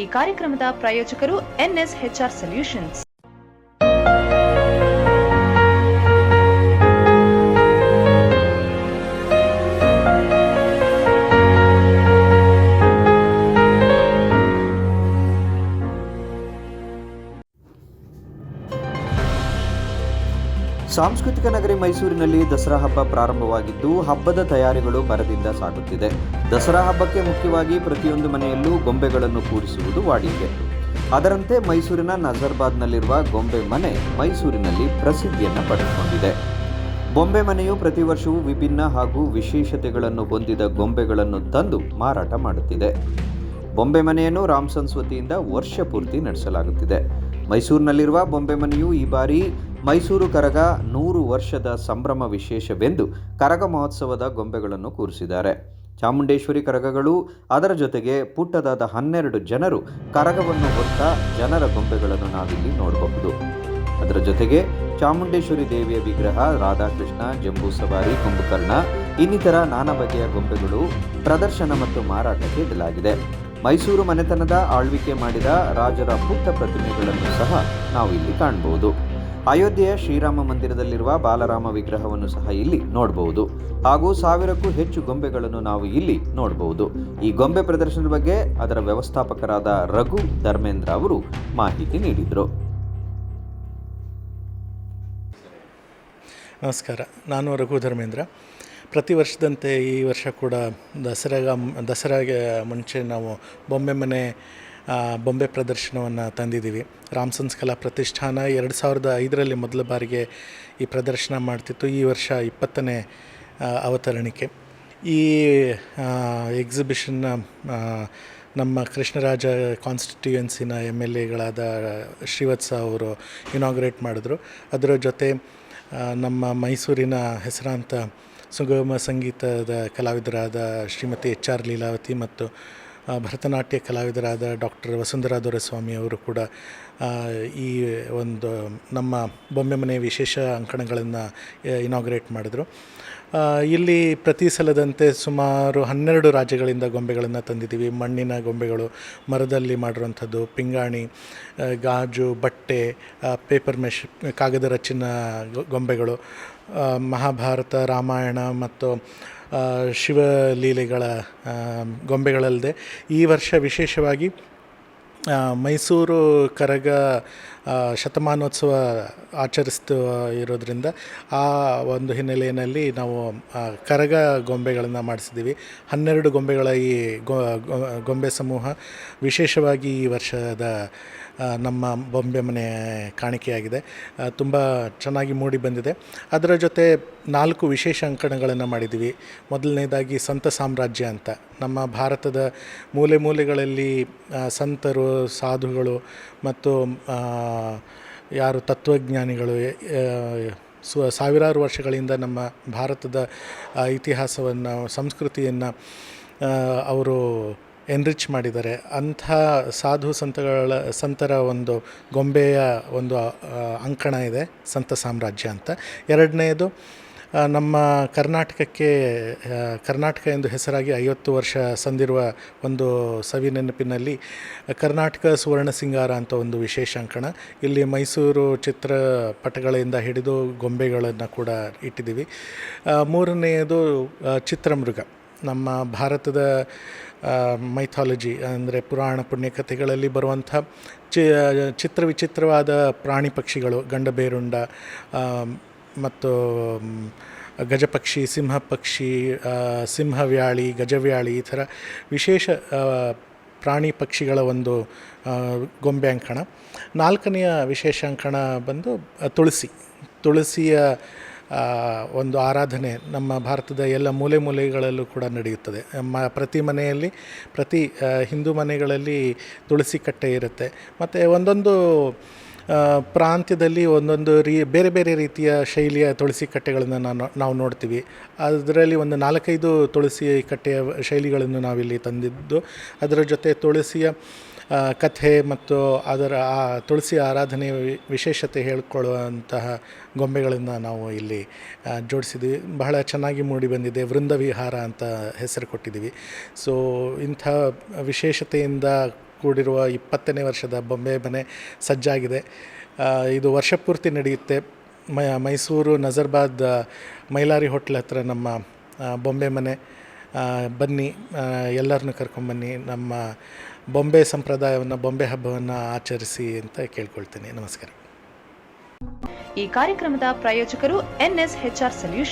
ಈ ಕಾರ್ಯಕ್ರಮದ ಪ್ರಾಯೋಜಕರು NSHR ಸೊಲ್ಯೂಷನ್ಸ್. ಸಾಂಸ್ಕೃತಿಕ ನಗರಿ ಮೈಸೂರಿನಲ್ಲಿ ದಸರಾ ಹಬ್ಬ ಪ್ರಾರಂಭವಾಗಿದ್ದು ಹಬ್ಬದ ತಯಾರಿಗಳು ಭರದಿಂದ ಸಾಗುತ್ತಿದೆ. ದಸರಾ ಹಬ್ಬಕ್ಕೆ ಮುಖ್ಯವಾಗಿ ಪ್ರತಿಯೊಂದು ಮನೆಯಲ್ಲೂ ಗೊಂಬೆಗಳನ್ನು ಕೂರಿಸುವುದು ವಾಡಿಕೆ. ಅದರಂತೆ ಮೈಸೂರಿನ ನಜರ್ಬಾದ್ನಲ್ಲಿರುವ ಗೊಂಬೆ ಮನೆ ಮೈಸೂರಿನಲ್ಲಿ ಪ್ರಸಿದ್ಧಿಯನ್ನು ಪಡೆದುಕೊಂಡಿದೆ. ಬೊಂಬೆ ಮನೆಯು ಪ್ರತಿ ವರ್ಷವೂ ವಿಭಿನ್ನ ಹಾಗೂ ವಿಶೇಷತೆಗಳನ್ನು ಹೊಂದಿದ ಗೊಂಬೆಗಳನ್ನು ತಂದು ಮಾರಾಟ ಮಾಡುತ್ತಿದೆ. ಬೊಂಬೆ ಮನೆಯನ್ನು ರಾಮ್ಸನ್ಸ್ ವತಿಯಿಂದ ವರ್ಷ ಪೂರ್ತಿ ನಡೆಸಲಾಗುತ್ತಿದೆ. ಮೈಸೂರಿನಲ್ಲಿರುವ ಬೊಂಬೆ ಮನೆಯು ಈ ಬಾರಿ ಮೈಸೂರು ಕರಗ 100 ವರ್ಷದ ಸಂಭ್ರಮ ವಿಶೇಷವೆಂದು ಕರಗ ಮಹೋತ್ಸವದ ಗೊಂಬೆಗಳನ್ನು ಕೂರಿಸಿದ್ದಾರೆ. ಚಾಮುಂಡೇಶ್ವರಿ ಕರಗಗಳು, ಅದರ ಜೊತೆಗೆ ಪುಟ್ಟದಾದ 12 ಜನರು ಕರಗವನ್ನು ಹೊತ್ತ ಜನರ ಗೊಂಬೆಗಳನ್ನು ನಾವಿಲ್ಲಿ ನೋಡಬಹುದು. ಅದರ ಜೊತೆಗೆ ಚಾಮುಂಡೇಶ್ವರಿ ದೇವಿಯ ವಿಗ್ರಹ, ರಾಧಾಕೃಷ್ಣ, ಜಂಬೂ ಸವಾರಿ, ಕುಂಭಕರ್ಣ ಇನ್ನಿತರ ನಾನಾ ಬಗೆಯ ಗೊಂಬೆಗಳು ಪ್ರದರ್ಶನ ಮತ್ತು ಮಾರಾಟಕ್ಕೆ ಇಡಲಾಗಿದೆ. ಮೈಸೂರು ಮನೆತನದ ಆಳ್ವಿಕೆ ಮಾಡಿದ ರಾಜರ ಪುಟ್ಟ ಪ್ರತಿಮೆಗಳನ್ನು ಸಹ ನಾವು ಇಲ್ಲಿ ಕಾಣಬಹುದು. ಅಯೋಧ್ಯೆಯ ಶ್ರೀರಾಮ ಮಂದಿರದಲ್ಲಿರುವ ಬಾಲರಾಮ ವಿಗ್ರಹವನ್ನು ಸಹ ಇಲ್ಲಿ ನೋಡಬಹುದು. ಹಾಗೂ 1000ಕ್ಕೂ ಹೆಚ್ಚು ಗೊಂಬೆಗಳನ್ನು ನಾವು ಇಲ್ಲಿ ನೋಡಬಹುದು. ಈ ಗೊಂಬೆ ಪ್ರದರ್ಶನದ ಬಗ್ಗೆ ಅದರ ವ್ಯವಸ್ಥಾಪಕರಾದ ರಘು ಧರ್ಮೇಂದ್ರ ಅವರು ಮಾಹಿತಿ ನೀಡಿದರು. ನಮಸ್ಕಾರ, ನಾನು ರಘು ಧರ್ಮೇಂದ್ರ. ಪ್ರತಿ ವರ್ಷದಂತೆ ಈ ವರ್ಷ ಕೂಡ ದಸರಾಗೆ ಮುಂಚೆ ನಾವು ಬೊಂಬೆ ಪ್ರದರ್ಶನವನ್ನು ತಂದಿದ್ದೀವಿ. ರಾಮ್ಸನ್ಸ್ ಕಲಾ ಪ್ರತಿಷ್ಠಾನ 2005ರಲ್ಲಿ ಮೊದಲ ಬಾರಿಗೆ ಈ ಪ್ರದರ್ಶನ ಮಾಡ್ತಿತ್ತು. ಈ ವರ್ಷ 20ನೇ ಅವತರಣಿಕೆ. ಈ ಎಕ್ಸಿಬಿಷನ್ನ ನಮ್ಮ ಕೃಷ್ಣರಾಜ ಕಾನ್ಸ್ಟಿಟ್ಯೂಯೆನ್ಸಿನ MLAಗಳಾದ ಶ್ರೀವತ್ಸ ಅವರು ಇನಾಗ್ರೇಟ್ ಮಾಡಿದ್ರು. ಅದರ ಜೊತೆ ನಮ್ಮ ಮೈಸೂರಿನ ಹೆಸರಾಂತ ಸುಗಮ ಸಂಗೀತದ ಕಲಾವಿದರಾದ ಶ್ರೀಮತಿ HR ಲೀಲಾವತಿ ಮತ್ತು ಭರತನಾಟ್ಯ ಕಲಾವಿದರಾದ ಡಾಕ್ಟರ್ ವಸುಂಧರಾ ದೊರೆಸ್ವಾಮಿ ಅವರು ಕೂಡ ಈ ಒಂದು ನಮ್ಮ ಬೊಂಬೆ ಮನೆ ವಿಶೇಷ ಅಂಕಣಗಳನ್ನು ಇನಾಗ್ರೇಟ್ ಮಾಡಿದರು. ಇಲ್ಲಿ ಪ್ರತಿ ಸಲದಂತೆ ಸುಮಾರು 12 ರಾಜ್ಯಗಳಿಂದ ಗೊಂಬೆಗಳನ್ನು ತಂದಿದ್ದೀವಿ. ಮಣ್ಣಿನ ಗೊಂಬೆಗಳು, ಮರದಲ್ಲಿ ಮಾಡಿರುವಂಥದ್ದು, ಪಿಂಗಾಣಿ, ಗಾಜು, ಬಟ್ಟೆ, ಪೇಪರ್ ಮೆಶ್, ಕಾಗದ ರಚ್ಚಿನ ಗೊಂಬೆಗಳು, ಮಹಾಭಾರತ, ರಾಮಾಯಣ ಮತ್ತು ಶಿವಲೀಲೆಗಳ ಗೊಂಬೆಗಳಲ್ಲದೆ ಈ ವರ್ಷ ವಿಶೇಷವಾಗಿ ಮೈಸೂರು ಕರಗ ಶತಮಾನೋತ್ಸವ ಆಚರಿಸ್ತಾ ಇರೋದರಿಂದ ಆ ಒಂದು ಹಿನ್ನೆಲೆಯಲ್ಲಿ ನಾವು ಕರಗ ಗೊಂಬೆಗಳನ್ನು ಮಾಡಿಸಿದ್ದೀವಿ. 12 ಗೊಂಬೆಗಳ ಈ ಗೊಂಬೆ ಸಮೂಹ ವಿಶೇಷವಾಗಿ ಈ ವರ್ಷದ ನಮ್ಮ ಬೊಂಬೆ ಮನೆ ಕಾಣಿಕೆಯಾಗಿದೆ. ತುಂಬ ಚೆನ್ನಾಗಿ ಮೂಡಿ ಬಂದಿದೆ. ಅದರ ಜೊತೆ 4 ವಿಶೇಷ ಅಂಕಣಗಳನ್ನು ಮಾಡಿದ್ದೀವಿ. ಮೊದಲನೇದಾಗಿ ಸಂತ ಸಾಮ್ರಾಜ್ಯ ಅಂತ, ನಮ್ಮ ಭಾರತದ ಮೂಲೆ ಮೂಲೆಗಳಲ್ಲಿ ಸಂತರು, ಸಾಧುಗಳು ಮತ್ತು ಯಾರು ತತ್ವಜ್ಞಾನಿಗಳು ಸಾವಿರಾರು ವರ್ಷಗಳಿಂದ ನಮ್ಮ ಭಾರತದ ಇತಿಹಾಸವನ್ನು, ಸಂಸ್ಕೃತಿಯನ್ನು ಅವರು ಎನ್ರಿಚ್ ಮಾಡಿದ್ದಾರೆ. ಅಂಥ ಸಾಧು ಸಂತರ ಒಂದು ಗೊಂಬೆಯ ಒಂದು ಅಂಕಣ ಇದೆ, ಸಂತ ಸಾಮ್ರಾಜ್ಯ ಅಂತ. ಎರಡನೆಯದು ನಮ್ಮ ಕರ್ನಾಟಕ ಎಂದು ಹೆಸರಾಗಿ 50 ವರ್ಷ ಸಂದಿರುವ ಒಂದು ಸವಿ ನೆನಪಿನಲ್ಲಿ ಕರ್ನಾಟಕ ಸುವರ್ಣ ಸಿಂಗಾರ ಅಂತ ಒಂದು ವಿಶೇಷ ಅಂಕಣ. ಇಲ್ಲಿ ಮೈಸೂರು ಚಿತ್ರಪಟಗಳಿಂದ ಹಿಡಿದು ಗೊಂಬೆಗಳನ್ನು ಕೂಡ ಇಟ್ಟಿದ್ದೀವಿ. ಮೂರನೆಯದು ಚಿತ್ರಮೃಗ. ನಮ್ಮ ಭಾರತದ ಮೈಥಾಲಜಿ ಅಂದರೆ ಪುರಾಣ ಪುಣ್ಯಕಥೆಗಳಲ್ಲಿ ಬರುವಂಥ ವಿಚಿತ್ರವಾದ ಪ್ರಾಣಿ ಪಕ್ಷಿಗಳು, ಗಂಡಬೇರುಂಡ ಮತ್ತು ಗಜಪಕ್ಷಿ, ಸಿಂಹಪಕ್ಷಿ, ಸಿಂಹವ್ಯಾಳಿ, ಗಜವ್ಯಾಳಿ ಈ ಥರ ವಿಶೇಷ ಪ್ರಾಣಿ ಪಕ್ಷಿಗಳ ಒಂದು ಗೊಂಬೆ ಅಂಕಣ. 4ನೆಯ ವಿಶೇಷ ಅಂಕಣ ಬಂದು ತುಳಸಿಯ ಒಂದು ಆರಾಧನೆ ನಮ್ಮ ಭಾರತದ ಎಲ್ಲ ಮೂಲೆ ಮೂಲೆಗಳಲ್ಲೂ ಕೂಡ ನಡೆಯುತ್ತದೆ. ಪ್ರತಿ ಮನೆಯಲ್ಲಿ, ಪ್ರತಿ ಹಿಂದೂ ಮನೆಗಳಲ್ಲಿ ತುಳಸಿ ಕಟ್ಟೆ ಇರುತ್ತೆ. ಮತ್ತು ಒಂದೊಂದು ಪ್ರಾಂತ್ಯದಲ್ಲಿ ಒಂದೊಂದು ಬೇರೆ ಬೇರೆ ರೀತಿಯ ಶೈಲಿಯ ತುಳಸಿ ಕಟ್ಟೆಗಳನ್ನು ನಾವು ನೋಡ್ತೀವಿ. ಅದರಲ್ಲಿ ಒಂದು 4-5 ತುಳಸಿ ಕಟ್ಟೆಯ ಶೈಲಿಗಳನ್ನು ನಾವಿಲ್ಲಿ ತಂದಿದ್ದು, ಅದರ ಜೊತೆ ತುಳಸಿಯ ಕಥೆ ಮತ್ತು ಅದರ ಆ ತುಳಸಿ ಆರಾಧನೆಯ ವಿಶೇಷತೆ ಹೇಳ್ಕೊಳ್ಳುವಂತಹ ಗೊಂಬೆಗಳನ್ನು ನಾವು ಇಲ್ಲಿ ಜೋಡಿಸಿದ್ವಿ. ಬಹಳ ಚೆನ್ನಾಗಿ ಮೂಡಿ ಬಂದಿದೆ. ವೃಂದವಿಹಾರ ಅಂತ ಹೆಸರು ಕೊಟ್ಟಿದ್ದೀವಿ. ಸೊ ಇಂಥ ವಿಶೇಷತೆಯಿಂದ ಕೂಡಿರುವ 20ನೇ ವರ್ಷದ ಬೊಂಬೆ ಮನೆ ಸಜ್ಜಾಗಿದೆ. ಇದು ವರ್ಷ ಪೂರ್ತಿ ನಡೆಯುತ್ತೆ. ಮೈಸೂರು ನಜರ್ಬಾದ್ ಮೈಲಾರಿ ಹೋಟ್ಲ್ ಹತ್ರ ನಮ್ಮ ಬೊಂಬೆ ಮನೆ. ಬನ್ನಿ, ಎಲ್ಲರನ್ನೂ ಕರ್ಕೊಂಬನ್ನಿ, ನಮ್ಮ ಬೊಂಬೆ ಸಂಪ್ರದಾಯವನ್ನು, ಬೊಂಬೆ ಹಬ್ಬವನ್ನು ಆಚರಿಸಿ ಅಂತ ಕೇಳ್ಕೊಳ್ತೀನಿ. ನಮಸ್ಕಾರ. ಈ ಕಾರ್ಯಕ್ರಮದ ಪ್ರಾಯೋಜಕರು NSHR ಸೊಲ್ಯೂಷನ್ಸ್.